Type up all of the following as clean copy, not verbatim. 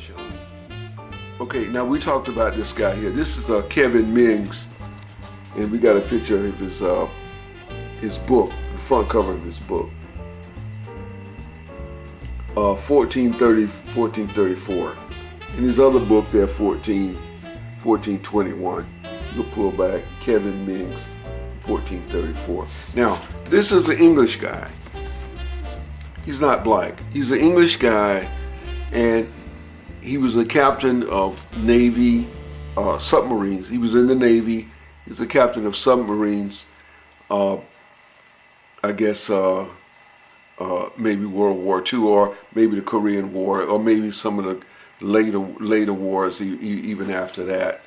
professional. Okay, now we talked about this guy here. This is Kevin Mings, and we got a picture of his book, the front cover of his book. 1434. And his other book there, 1421. You'll pull back, Kevin Mings, 1434. Now, this is an English guy. He's not black. He's an English guy, and he was a captain of Navy submarines. He was in the Navy. He's a captain of submarines. I guess maybe World War II, or maybe the Korean War, or maybe some of the later wars even after that.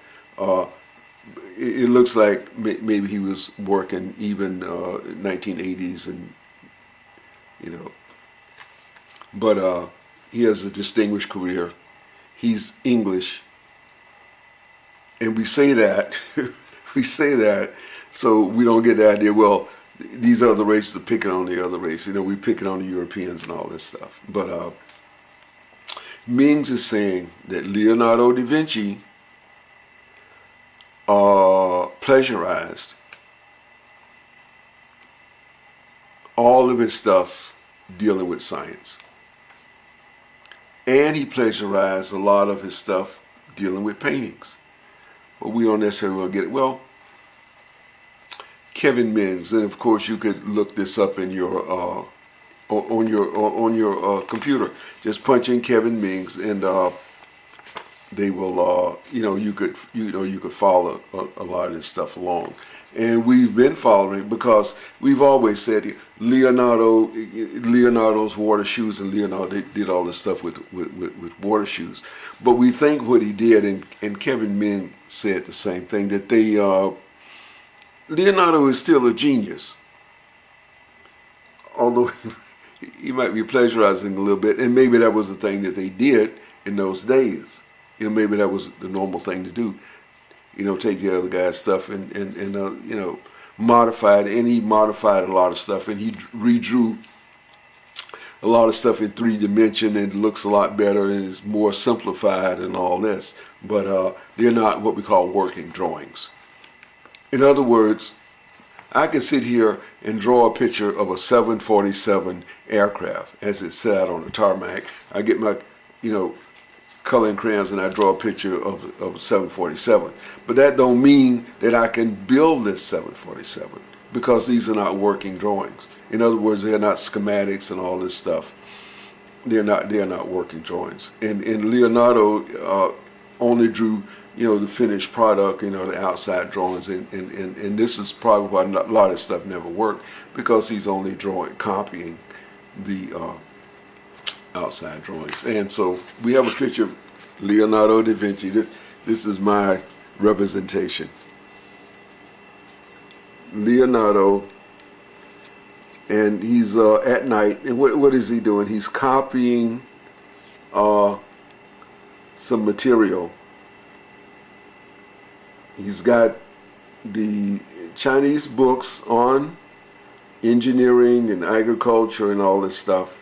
It looks like maybe he was working even 1980s, and but he has a distinguished career. He's English, and we say that so we don't get the idea, well, these other races are picking on the other race. We picking on the Europeans and all this stuff. But Mings is saying that Leonardo da Vinci plagiarized all of his stuff dealing with science. And he plagiarized a lot of his stuff dealing with paintings. But we don't necessarily want to get it. Well, Kevin Mings, and of course you could look this up in your on your computer. Just punch in Kevin Mings, and they will you could follow a lot of this stuff along. And we've been following because we've always said Leonardo's water shoes, and Leonardo did all this stuff with water shoes. But we think what he did, and Kevin Mings said the same thing, that Leonardo is still a genius, although he might be plagiarizing a little bit, and maybe that was the thing that they did in those days. Maybe that was the normal thing to do. Take the other guy's stuff and modify it, and he modified a lot of stuff, and he redrew a lot of stuff in 3D, and it looks a lot better, and is more simplified and all this. But they're not what we call working drawings. In other words, I could sit here and draw a picture of a 747 aircraft as it sat on the tarmac. I get my, coloring crayons, and I draw a picture of a 747. But that don't mean that I can build this 747, because these are not working drawings. In other words, they're not schematics and all this stuff. They're not working drawings. And Leonardo only drew the finished product, the outside drawings, and this is probably why a lot of stuff never worked, because he's only copying the outside drawings. And so we have a picture of Leonardo da Vinci. This is my representation. Leonardo, and he's at night, and what is he doing? He's copying some material. He's got the Chinese books on engineering and agriculture and all this stuff.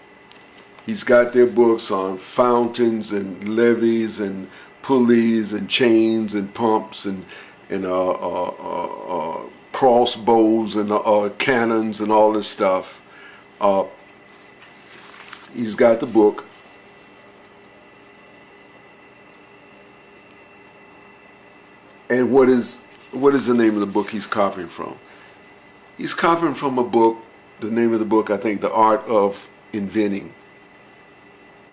He's got their books on fountains and levees and pulleys and chains and pumps and crossbows and cannons and all this stuff. He's got the book. And what is the name of the book he's copying from? He's copying from a book, the name of the book, I think, The Art of Inventing.